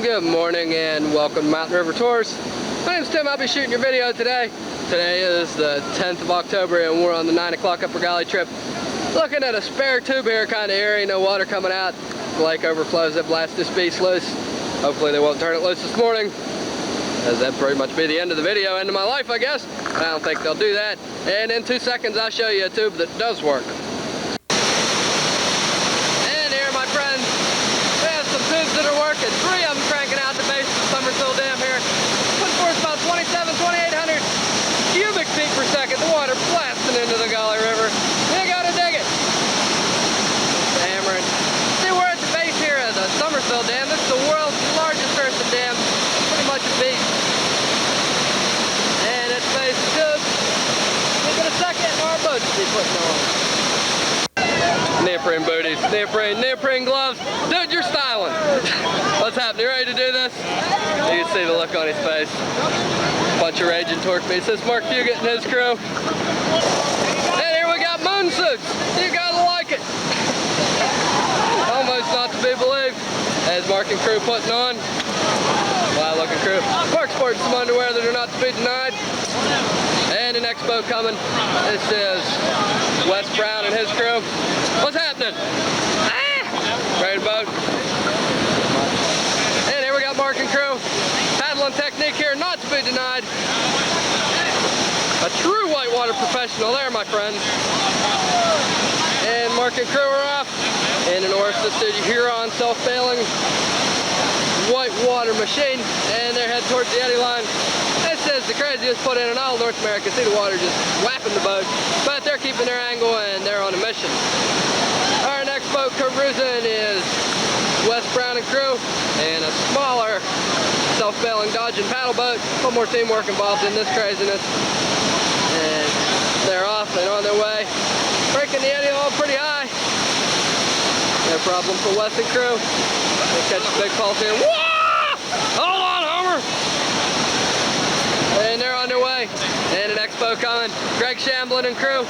Good morning and welcome to Mountain River Tours. My name's Tim. I'll be shooting your video today. Today is the 10th of October and we're on the 9 o'clock Upper Gauley trip. Looking at a spare tube here, kind of eerie, no water coming out. The lake overflows, that blast this beast loose. Hopefully they won't turn it loose this morning, as that'd pretty much be the end of the video, end of my life I guess. I don't think they'll do that. And in 2 seconds I'll show you a tube that does work. And here my friends, we have some tubes that are working. 3 of them cranking out the base of the Summerville Dam here. Putting forth about 2,800 cubic feet per second. The water blasting into the Gauley River. You gotta dig it. Hammering. See, we're at the base here of the Summerville Dam. This is the world's largest earthen dam. Pretty much a beast. And at the base of the tube, we've got a second our boat to be putting on. Neoprene booties, neoprene gloves. Dude, you're styling. What's happening? You ready to do this? You can see the look on his face. Bunch of raging torque beasts. This is Mark Fugit and his crew. And here we got moon suits. You guys will like it. Almost not to be believed. As Mark and crew putting on. Wild looking crew. Mark sporting some underwear that are not to be denied. And the next boat coming. This is Wes Brown and his crew. What's happening? Ah! Ready to boat? And here we got Mark and crew. Paddling technique here, not to be denied. A true whitewater professional there, my friends. And Mark and crew are off in an oar-assisted Huron self-bailing whitewater machine, and they're heading towards the eddy line. This is the craziest put in all of North America. See the water just whapping the boat, but they're keeping their angle and they're on a mission. Our next boat cruising is Wes Brown and crew, and a smaller self-bailing Dodge and paddle boat. A little more teamwork involved in this craziness. And they're off and on their way. Breaking the eddy all pretty high. No problem for Wes and crew. They catch the big pulse here. Whoa! Hold on, Homer! And they're on their way. And the next boat coming. Greg Shamblin and crew.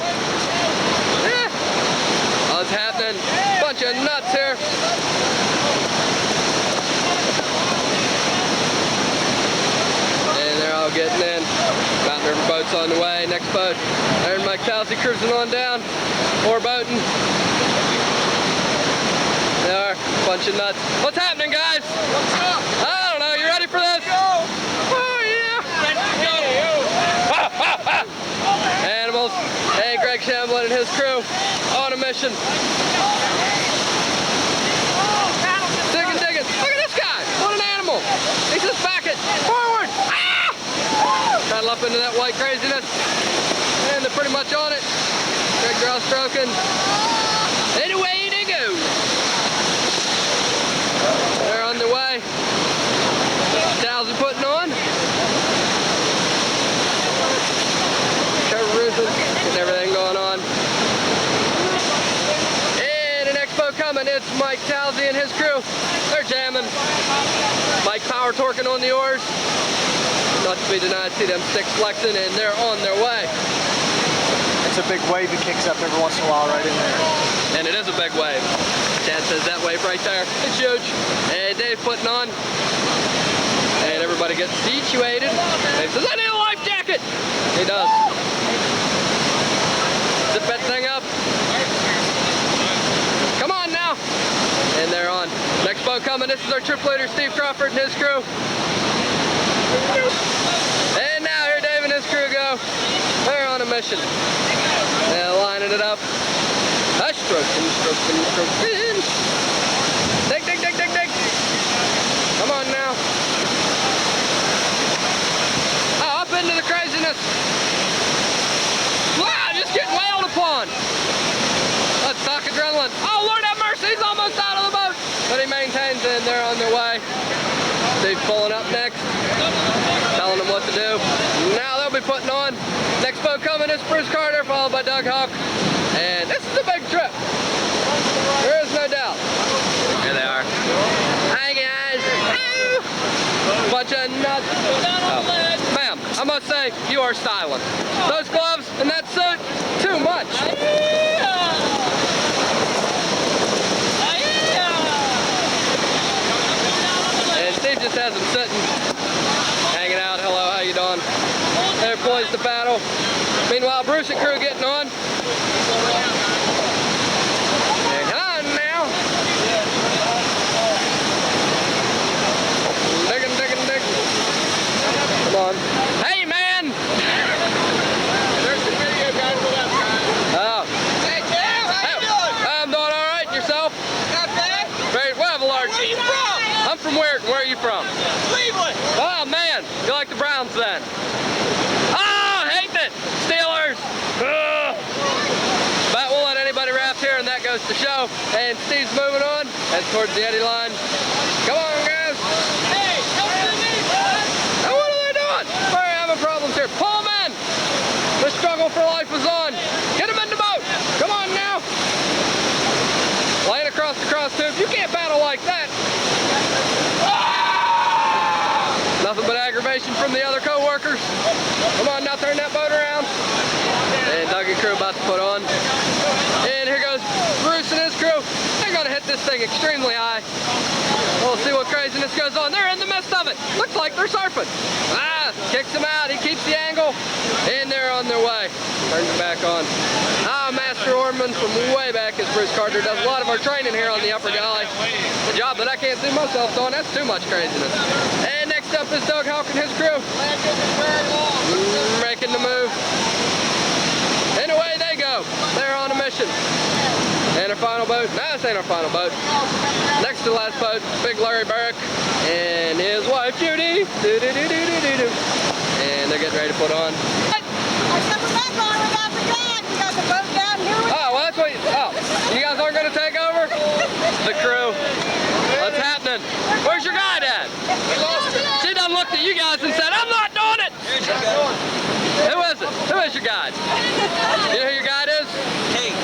Yeah. What's happening? Bunch of nuts here. And they're all getting in. Mountain River boat's on the way. Next boat. There's Mike Talsey cruising on down. More boating. They are. Bunch of nuts. What's happening, guys? What's up? I don't know. You ready for this? Go! Oh, yeah. Ready to go! Animals. Hey, Greg Shamblin and his crew on a mission. Digging, digging. Look at this guy. What an animal. He's just backing forward. Ah! Paddle up into that white craziness. And they're pretty much on it. Greg draw stroking. And away they go. They're on their way. Towels are putting on. Cruising, getting everything going on. And the next boat coming, it's Mike Talsey and his crew. They're jamming. Mike power torquing on the oars. Not to be denied, see them sticks flexing, and they're on their way. It's a big wave that kicks up every once in a while right in there. And it is a big wave. Chad says that wave right there. It's huge. And Dave putting on. And everybody gets situated. Dave says, I need a life jacket. He does. Zip that thing up. Come on now. And they're on. Next boat coming. This is our trip leader, Steve Crawford and his crew. And now here Dave and his crew go. They're on a mission. They're lining it up. Stroking, stroking, stroking. Dig, dig, dig, dig, dig. Come on now. Oh, up into the craziness. Wow, just getting wailed upon. Let's talk adrenaline. Oh, Lord have mercy, he's almost out of the boat. But he maintains it and they're on their way. Steve's pulling up next, telling them what to do. Now they'll be putting on. Next boat coming is Bruce Carter, followed by Doug Hawk. And this is a big trip. There is no doubt. Here they are. Hi guys. Ow. Bunch of nuts. Oh. Ma'am, I must say, you are styling. Those gloves and that suit, too much. And Steve just just has them sitting, hanging out. Hello, how you doing? They're poised to paddle. Meanwhile, Bruce and crew getting on. And on now. Digging. Come on. Hey, man! There's some video guys with that guy. Oh. Hey, Tim, how you doing? I'm doing all right. Yourself? Not bad. Very well, large. Where you from? I'm from where? Where are you from? Cleveland. Oh, man. You like the Browns then? Oh, hate it. Steelers. Ugh. But we'll let anybody raft here, and that goes to show. And Steve's moving on. Heads towards the eddy line. Come on, guys. Hey, come to me, bud. Now, what are they doing? We're having problems here. Pull them in. The struggle for life is on. Get them in the boat. Come on now. Laying across the cross tubes. You can't paddle like that. Nothing but aggravation from the other co-workers. Come on, now turn that boat around. And Doug and crew about to put on. And here goes Bruce and his crew. They're gonna hit this thing extremely high. We'll see what craziness goes on. They're in the midst of it. Looks like they're surfing. Kicks him out. He keeps the angle. And they're on their way. Turns it back on. Master Oarman from way back is Bruce Carter. Does a lot of our training here on the upper galley. The job that I can't see myself doing. That's too much craziness. And next up is Doug Hawk and his crew. Making the move. And away they go. They're on a mission. And our final boat. No, this ain't our final boat. Next to the last boat, Big Larry Barrick and his wife Judy. Do-do-do-do-do-do. And they're getting ready to put on. Oh, well, that's what you guys aren't going to take over? The crew. What's happening? Where's your guide at? She done looked at you guys and said, I'm not doing it. Who is it? Who is your guide? You know who your guide is? Kate.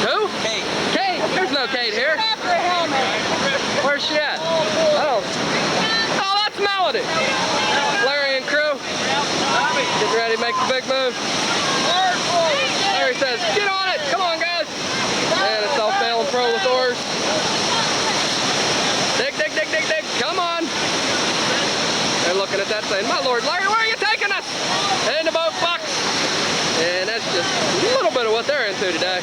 Who? Kate. Kate. There's no Kate here. Where's she at? Oh, that's Melody. Larry and crew. Getting ready to make the big move. Larry says, get on it. Come on, guys. And it's all failing pro with oars. Dig. Come on. They're looking at that saying, my Lord, Larry, where are you taking us? And the boat bucks. And that's just a little bit of what they're into today.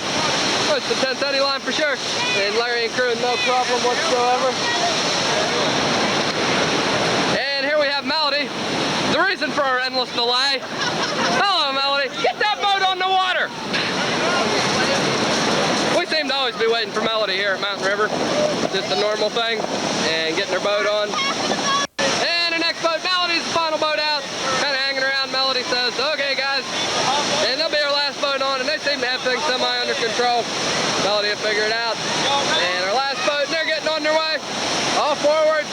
Oh, it's the 10th eddy line for sure. And Larry and crew, no problem whatsoever. And here we have Melody. The reason for our endless delay. Hello, Melody. Get that boat on the water. We seem to always be waiting for Melody here at Mountain River. Just a normal thing. And getting her boat on. And the next boat, Melody's the final boat out. Kind of hanging around. Melody says, okay, guys. And they'll be our last boat on. And they seem to have things semi under control. Melody will figure it out. And our last boat, and they're getting on their way. All forward.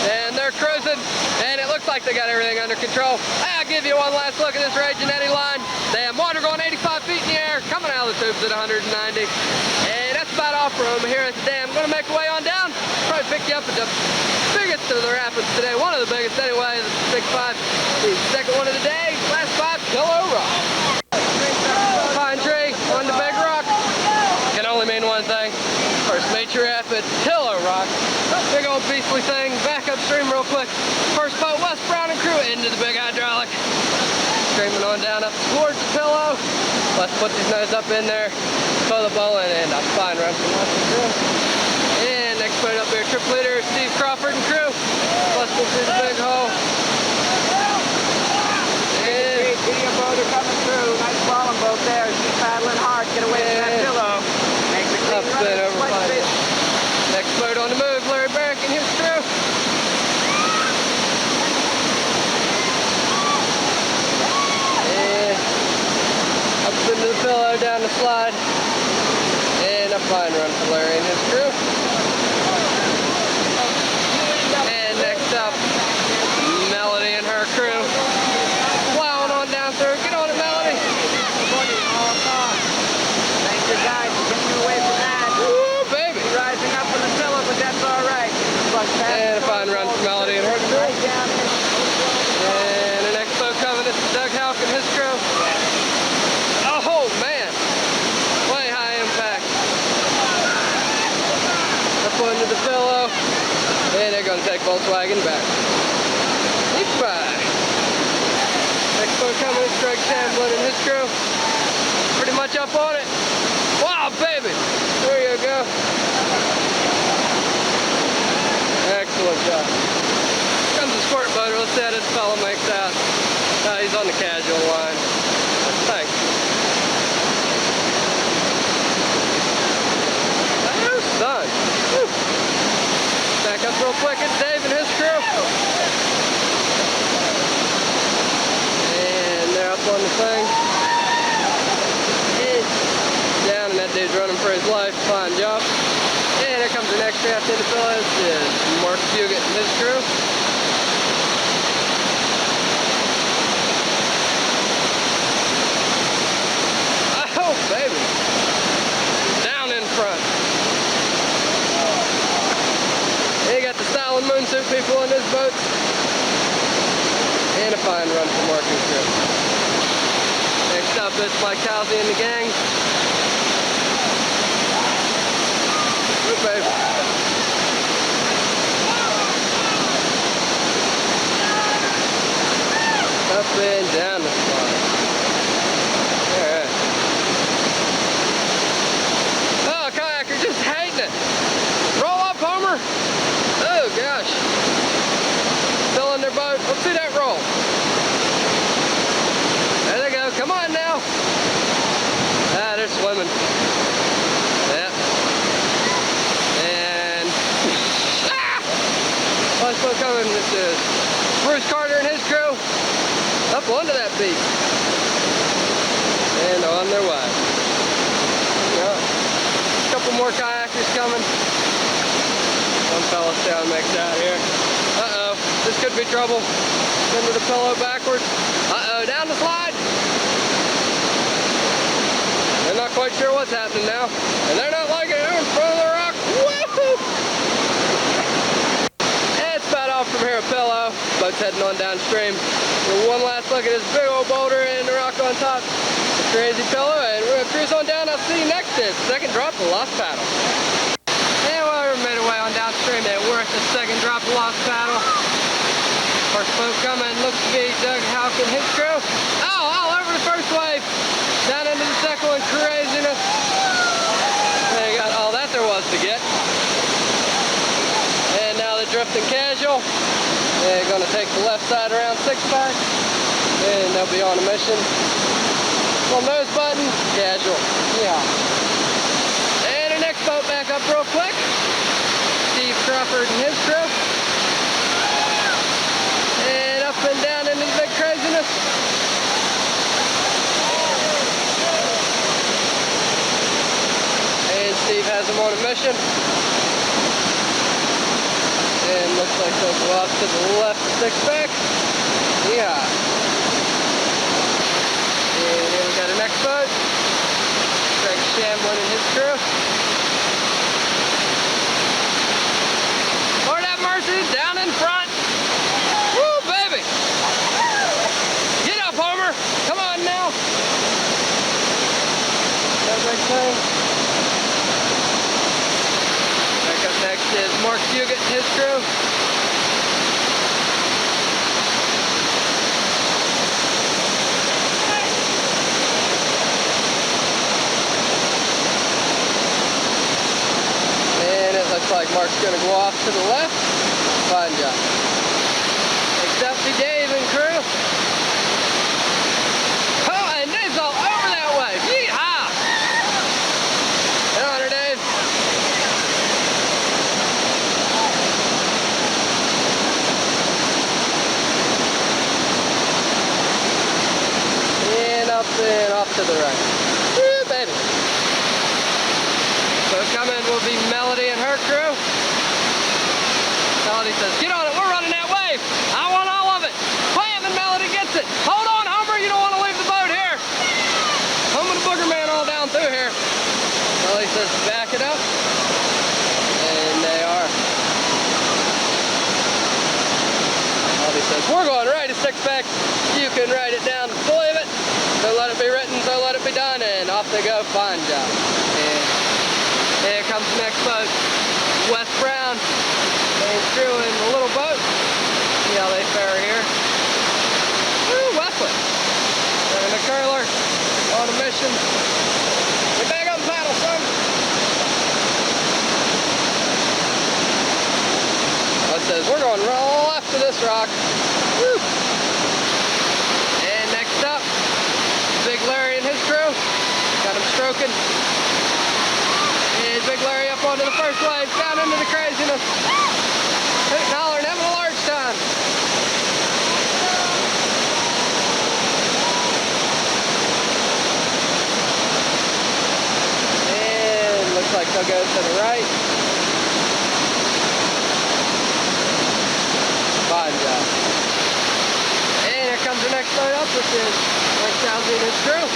And they're cruising, and it looks like they got everything under control. I'll give you one last look at this raging eddy line. Damn, water going 85 feet in the air, coming out of the tubes at 190. And that's about all from here at the dam. I'm going to make my way on down, probably pick you up at the biggest of the rapids today. One of the biggest anyway, the 6'5". The second one of the day, last 5 kilo rock. Pine tree on the big rock. Can only mean one thing. First major rapid, Pillow Rock. Big old beastly thing, back upstream real quick. First boat, West Brown and crew into the big hydraulic. Streaming on down up towards the Pillow. Let's put these nose up in there, throw the bow in, and I'm fine run from West and crew. And next boat up here, trip leader, Steve Crawford and crew. Let's go through the big hole. And Video boat are coming through. Nice slalom boat there. She's paddling hard. Get away from that pillow. Make the clean run. Upset over fine. Next boat on the move, Larry Barrick and his crew. And up into the Pillow, down the slide. And a fine run for Larry and his crew. And next up, Melody and her crew. Plowing on down through. Get on it, Melody. Thank you guys for getting you away from that. Woo, baby. Rising up on the pillow, but that's all right. And a fine run for Melody and her crew. Right down in. And the next boat coming is Doug Houck and his crew. Oh, man. Way high impact. Up under the Pillow. And they're going gonna take Volkswagen back. Bye. Next boat coming is Greg Chamblin and his crew. Pretty much up on it. Wow, baby! There you go. Excellent job. Comes a sport boater. Let's see how this fellow makes out. He's on the casual line. Thanks. Oh, son. Whew. Back up real quick. It's Dave and his crew. And they're up on the thing. Down, and that dude's running for his life. Fine job. And here comes the next draft in the fellas. Is Mark Fugit and his crew. Oh, baby. Down in front. And you got the Style and Moonsuit people on this boat. And a fine run for Mark and crew. Next up is Mike Halsey and the gang. Good baby. Up and down the spot. Alright. Oh, kayaker just hating it. Roll up, Homer. Oh gosh. Still in their boat. Let's see that roll. There they go. Come on now. Ah, they're swimming. Yep. And last boat coming. This is Bruce Carter and his crew. Up onto that beach. And on their way. Yep. A couple more kayakers coming. One fella down makes out here. Uh-oh. This could be trouble. Into the pillow backwards. Uh-oh. Down the slide. They're not quite sure what's happening now. And they're not liking it. They're in front of the rock. Woohoo! And it's about off from here a pillow. Boat's heading on downstream. One last look at this big old boulder and the rock on top. The crazy pillow. And we're going to cruise on down. I'll see you next to it. Second drop of Lost Paddle. And we made our way on downstream at Worth, the second drop of Lost Paddle. First boat coming looks to be Doug Houck and his crew. Oh, all over the first wave. Down into the second one, craziness. They got all that there was to get. And now they're drifting casual. They're going to take the left side around 6-pack. And they'll be on a mission. On nose button, casual. Yeah. And the next boat back up real quick. Steve Crawford and his crew. And up and down into the big craziness. And Steve has them on a mission. And looks like they'll go off to the left 6-pack. Yeah. And here we got the next boat. Greg Chamblin and his crew. Lord have mercy, down in front. Woo, baby. Get up, Homer. Come on now. That big thing. Back up next is Mark Fugit and his crew. Looks like Mark's gonna go off to the left. Fine job. Next up to Dave and crew. Oh, and Dave's all over that wave. Yeehaw! Get on her, Dave. And up and off to the right. Woo, baby. So coming will be Melody and her crew. Melody says, get on it, we're running that wave. I want all of it. Bam, and Melody gets it. Hold on, Homer, you don't want to leave the boat here. Home with the booger man all down through here. Melody says, back it up. And they are. Melody says, we're going right to 6-pack. You can write it down, believe it. So let it be written, so let it be done. And off they go, fine job. And here comes the next boat, Wes Brown, and crew in the mission. Get back on the paddle, son. That says we're going roll left to this rock. Woo. And next up, Big Larry and his crew. Got him stroking. And Big Larry up onto the first wave, down into the craziness. Hooting and hollering, having a large time. And looks like they'll go to the right. Fine job. And here comes the next boat up, which is Rick Chowsey and his crew. 'em.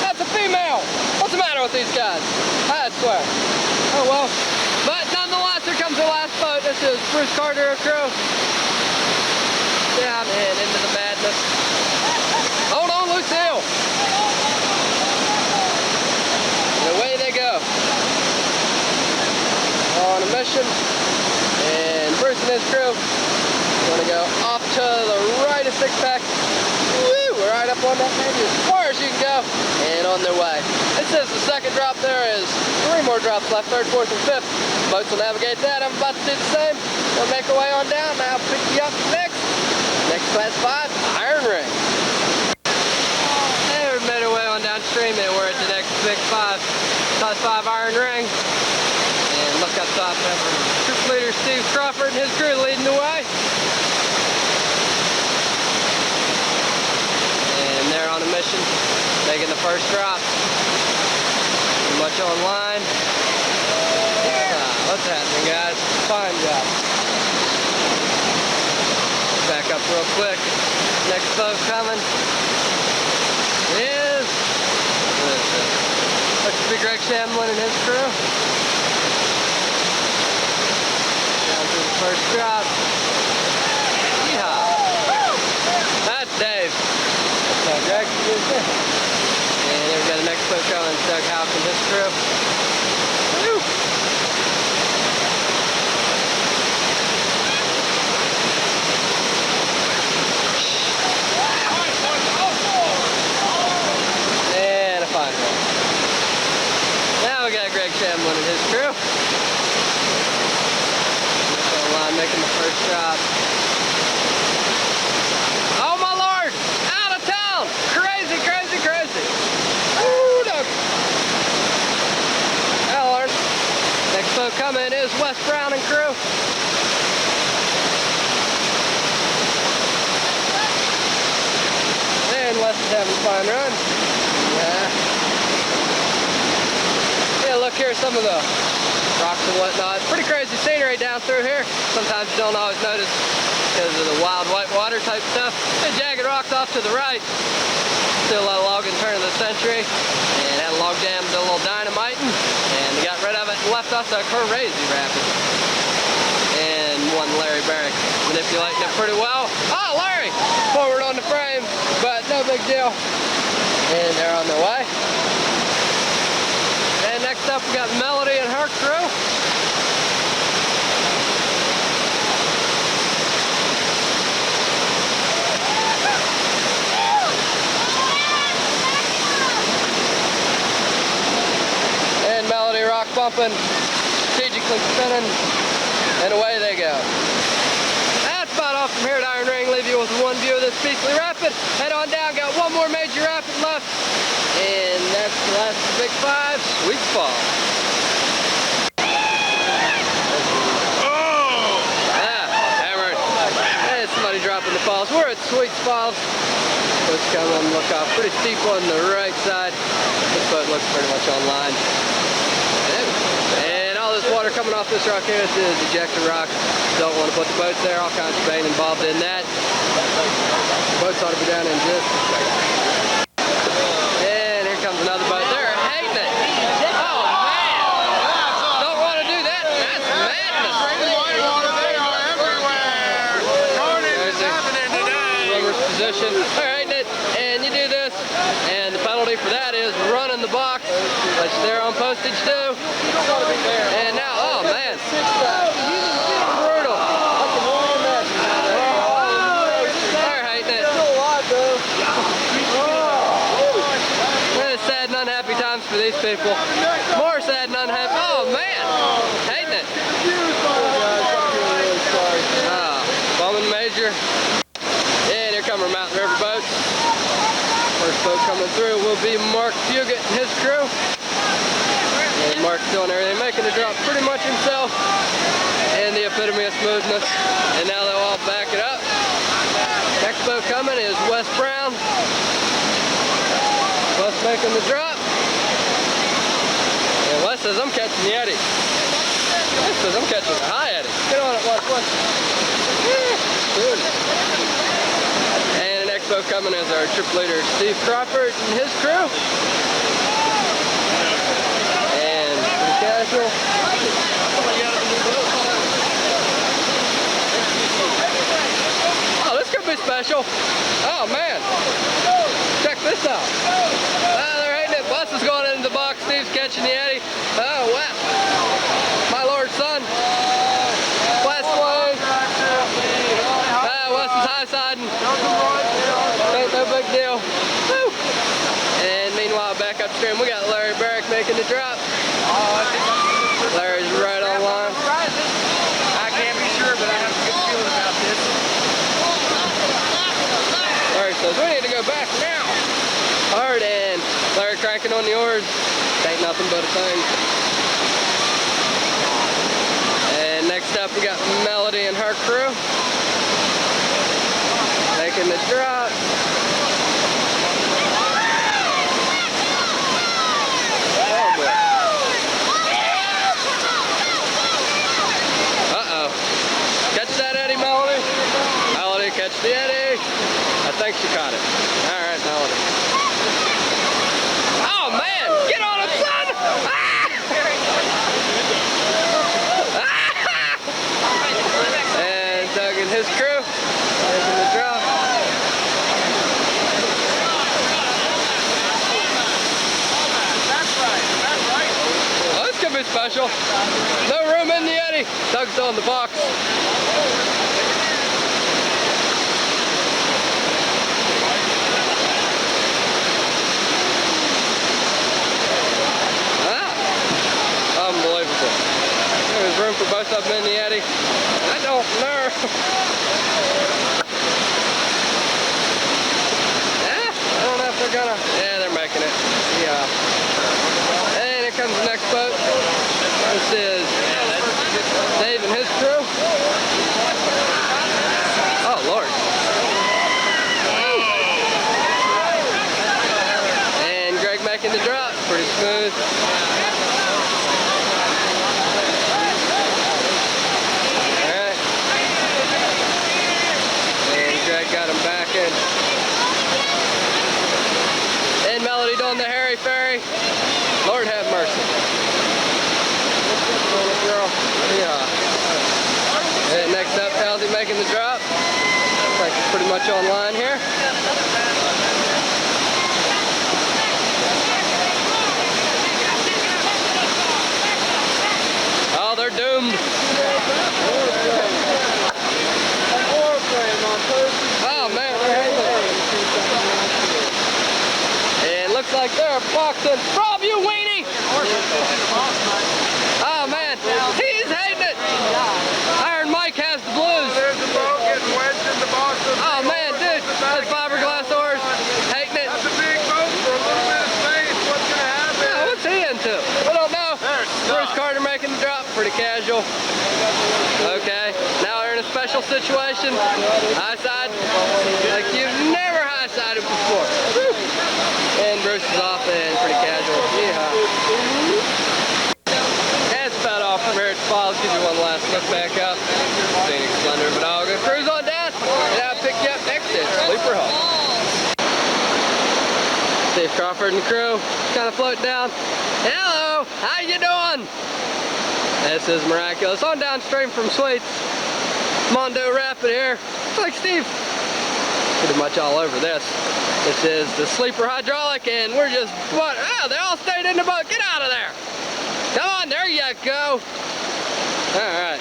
That's a female. What's the matter with these guys? I swear. Oh well. But nonetheless, here comes the last boat. This is Bruce Carter and crew. Down and into the madness. Hold on, Lucille. And away they go. On a mission. And Bruce and his crew are going to go off to the right of Six Pack. Woo! Right up on that menu as far as you can go. And on their way. It says the second drop there is 3 more drops left, 3rd, 4th, and 5th. Boats will navigate that. I'm about to do the same. We'll make our way on down. Now pick you up next. Next class 5, Iron Ring. And we made our way on downstream and we're at the next big 5. Class 5 Iron Ring. And look up top, Troop Leader Steve Crawford and his crew leading the way. And they're on a mission, taking the first drop. Pretty much online. What's happening, guys? Fine job. Back up real quick. Next boat coming is looks to be Greg Shamlin and his crew. Down to the first drop. Yeehaw. That's Dave. That's Greg. And then we got the next boat coming, Doug House and his crew. Woo! And a fine one. Now we got Greg Shamlin and his crew. Line making the first drop. Oh my lord! Out of town! Crazy, crazy, crazy! Woo, dog. Well, Lord. Next boat coming is Wes Brown and crew. And Wes is having a fine run. Yeah, look here, some of the rocks and whatnot. Pretty crazy scenery down through here. Sometimes you don't always notice because of the wild white water type stuff. And jagged rocks off to the right. Still a lot of logging turn of the century. And had a log dam, did a little dynamiting. And they got rid of it and left us a crazy rapid. And one Larry Barrick manipulating it pretty well. Oh, Larry! Forward on the frame, but no big deal. And they're on their way. And next up we got Melody and her crew. And Melody rock bumping, strategically spinning, and away they go. That's about all from here at Iron Ring. Leave you with one view of this Beastly Rapid. Head on down, got one more major rapid left. And that's the last of the big 5, Sweet Falls. Hammered. Hey, somebody dropping the falls. We're at Sweet Falls. Let's come and look off. Pretty steep on the right side. This boat looks pretty much online. And all this water coming off this rock here, this is ejector rock. Don't want to put the boats there. All kinds of pain involved in that. The boats ought to be down in just a second. And here comes another boat. They're hating it. Oh man! Don't want to do that. That's madness. They are everywhere. Carnage is happening today. Rubber's position. They're hating it. And you do this. Which they're on postage too. And now, oh man. Brutal. They're hating it. It's sad and unhappy times for these people. More sad and unhappy. Oh man. Hating it. Bumming major. And here come our Mountain River boats. First boat coming through will be Mark Fugit and his crew. And Mark's doing everything, making the drop pretty much himself. And the epitome of smoothness. And now they'll all back it up. Next boat coming is Wes Brown. Wes making the drop. And Wes says, I'm catching the eddy. Wes says, I'm catching the high eddy. Get on it, Wes. And the next boat coming is our trip leader, Steve Crawford and his crew. And pretty casual. Oh, this could be special. Oh man. Check this out. They're hating it. Wes is going into the box. Steve's catching the eddy. Oh, Wes. My Lord's son. Wes Wade. Wes is high siding. Ain't no big deal. Woo. And meanwhile, back upstream, we got Larry Barrick making the drop. Larry's right on line. I can't be sure, but I have a good feeling about this. Larry says, we need to go back now. Hard, and Larry cranking on the oars. Ain't nothing but a thing. And next up, we got Melody and her crew. Making the drop. Oh boy. Uh-oh. Catch that eddy, Melody. Melody, catch the eddy. I think she caught it. All right, Melody. Oh man, get on it, son! Ah! And Doug and his crew making the drop. Oh, this could be special. No room in the eddy. Doug's on the box. Unbelievable. There's room for both of them in the eddy. I don't know. I don't know if they're gonna. Yeah, they're making it. Yeah. And here comes the next boat. This is Dave and his crew. Oh, Lord. And Greg making the drop. Pretty smooth. Got him back in. And Melody doing the Harry Ferry. Lord have mercy. Girl. Yeah. And next up, Halsey making the drop. Looks like he's pretty much online here. Oh, they're doomed. Oh man, and looks like they're boxing. Rob, you weenie! Oh man, he's hating it. Iron Mike has the blues. There's a boat getting wedged in the box. Oh man, dude, those fiberglass oars, hating it. That's a big boat for a little bit of space. What's gonna happen? Yeah, what's he into? We don't know. Bruce Carter making the drop, pretty casual. Okay, now we're in a special situation. High side, like you've never high sided before. Woo. And Bruce is off and pretty casual. Yeah. That's about all from here at the falls. Give you one last look back up. Scenic splendor, but I'll go cruise on down and I'll pick you up next at Sleeper Hall. Steve Crawford and crew kind of floating down. Hello, how you doing? This is miraculous. On downstream from Sweets, Mondo Rapid here. Looks like Steve pretty much all over this. This is the sleeper hydraulic, and we're just, what? Oh, they all stayed in the boat. Get out of there. Come on, there you go. All right.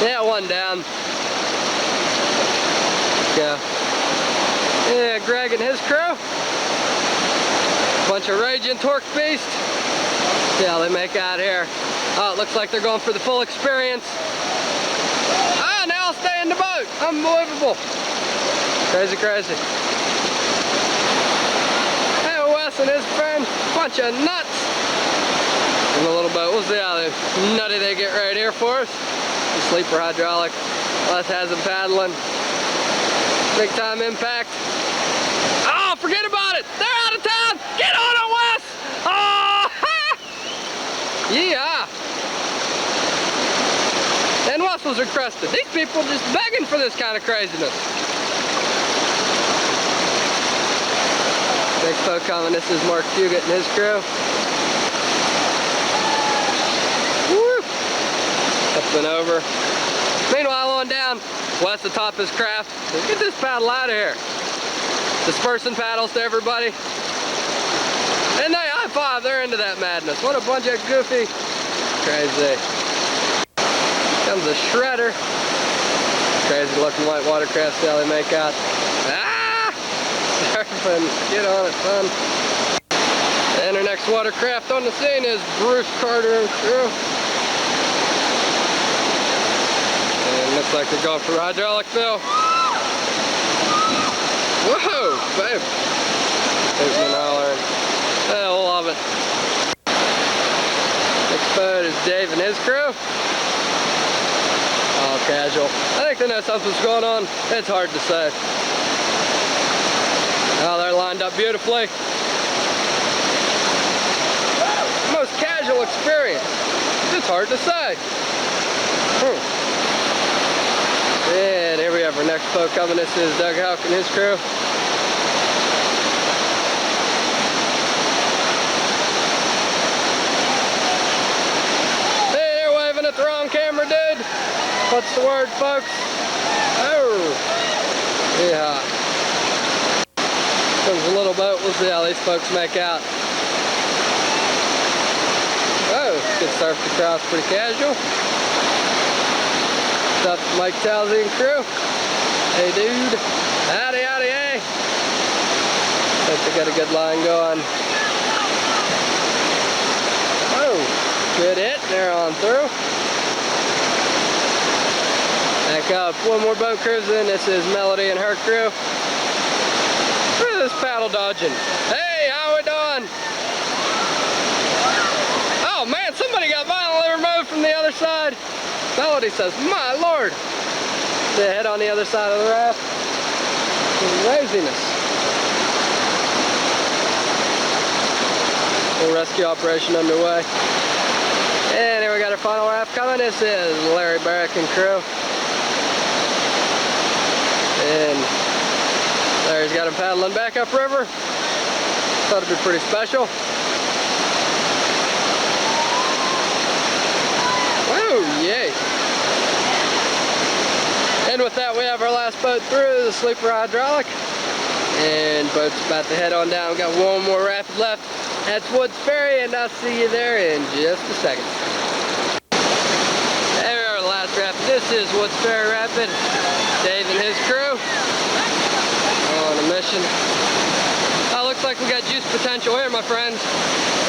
Yeah, one down. Go. Yeah, Greg and his crew. Bunch of raging torque beasts. See how they make out here. Oh, it looks like they're going for the full experience. Ah, now I'll stay in the boat. Unbelievable. Crazy, crazy. Hey, Wes and his friend. Bunch of nuts. In the little boat. We'll see how nutty they get right here for us. The sleeper hydraulic. Les has them paddling. Big time impact. Oh, forget about it. They're out of town. Get on it, Wes. Oh, yeah. And Wes was requested. These people just begging for this kind of craziness. Next boat coming. This is Mark Fugit and his crew. Woo. Up and over. Meanwhile, on down, Wes atop his craft. Get this paddle out of here. Dispersing paddles to everybody. And they high five, they're into that madness. What a bunch of goofy, crazy. Comes a shredder. Crazy looking white watercraft style they make out. Ah! Surfing, get on it, son. And our next watercraft on the scene is Bruce Carter and crew. And looks like they're going for hydraulic fill. Whoa, babe. Hooting and hollering. Oh, love it. Next boat is Dave and his crew. All casual. I think they know something's going on. It's hard to say. Oh, they're lined up beautifully. Most casual experience. It's hard to say. And here we have our next boat coming. This is Doug Houck and his crew. Hey, they're waving at the wrong camera, dude. What's the word, folks? Oh, yeah. Comes a little boat. We'll see how these folks make out. Oh, good surf across, pretty casual. What's up, Mike Towsey and crew? Hey, dude. Howdy, howdy, hey. Think they got a good line going. Oh, good hit. They're on through. Back up. One more boat cruising. This is Melody and her crew. Look at this paddle dodging. Hey, how we doing? Oh, man, somebody got violently removed from the other side. Melody says, my lord. They head on the other side of the raft. Craziness. Little rescue operation underway. And here we got our final raft coming. This is Larry Barrick and crew. And Larry's got him paddling back upriver. Thought it'd be pretty special. Oh, yay. And with that, we have our last boat through, the sleeper hydraulic. And boat's about to head on down. We've got one more rapid left. That's Woods Ferry, and I'll see you there in just a second. There we are, the last rapid. This is Woods Ferry Rapid. Dave and his crew on a mission. Oh, looks like we got juice potential here, my friends.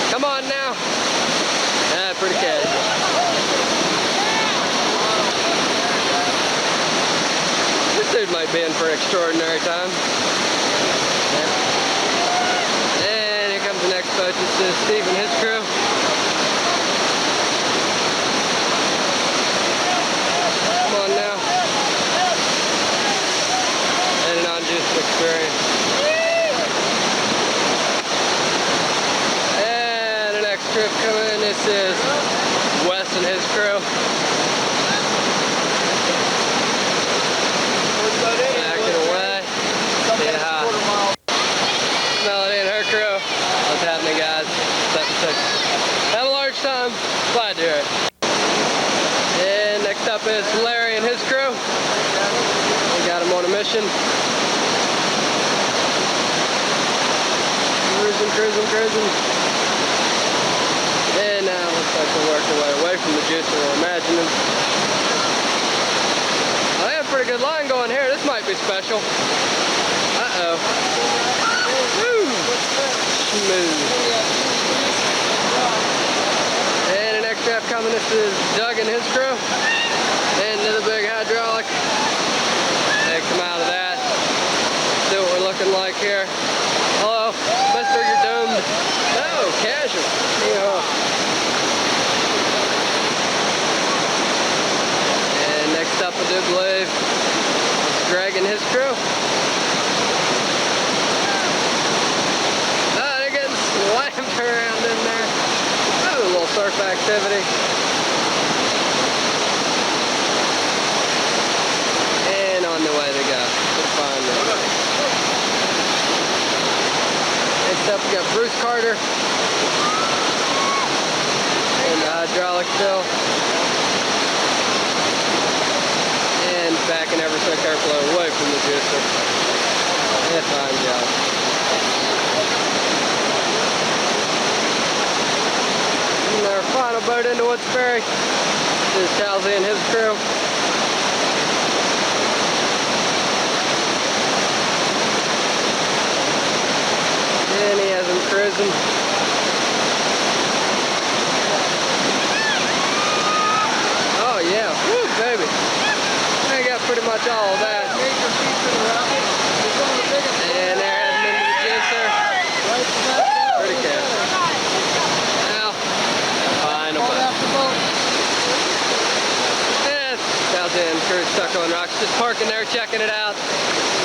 Come on now. Yeah, pretty casual. This dude might be in for an extraordinary time. And here comes the next boat. This is Steve and his crew. Come on now. Heading on juice experience. And the next trip coming. This is Wes and his crew. Backing away. Yeah. Melody and her crew. What's happening, guys? 7-6. Have a large time. Glad to hear it. And next up is Larry and his crew. We got him on a mission. cruising. And now it looks like we're working our way away from the juicer, we're imagining. Oh, they have a pretty good line going here. This might be special. Uh-oh. Woo! Smooth. And an next trap coming. This is Doug and his crew. And another big hydraulic. They come out of that. See what we're looking like here. Hello, mister, you're doomed. No, casual. And next up, I do believe it's Greg and his crew. Oh, they're getting slammed around in there. Oh, a little surf activity. And on the way they go. Good find there. Next up, we got Bruce Carter and the hydraulic still. And backing ever so carefully away from the juicer. Yeah, fine job. And our final boat into Woods Ferry is Talsey and his crew. And he has him cruising. Oh yeah, woo baby. I got pretty much all of that. And they're heading into the juicer. Pretty careful. Now, final boat. Yeah, Talsey and crew stuck on rocks, just parking there, checking it out.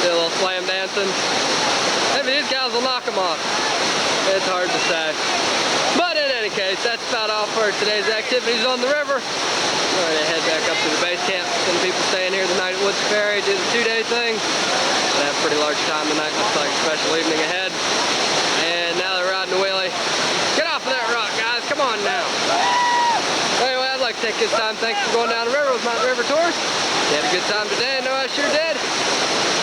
Do a little slam dancing. Maybe these guys will knock them off. It's hard to say. But in any case, that's about all for today's activities on the river. We're going to head back up to the base camp. Some people staying here tonight at Woods Ferry, do the 2-day thing. Gonna have a pretty large time tonight. Looks like a special evening ahead. And now they're riding the wheelie. Get off of that rock, guys. Come on now. Anyway, I'd like to take this time. Thanks for going down the river with Mountain River Tours. You had a good time today. I know I sure did.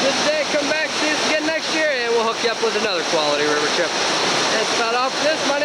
Good day. Come back, see us again next year, and we'll hook you up with another quality river trip. That's about all for this. My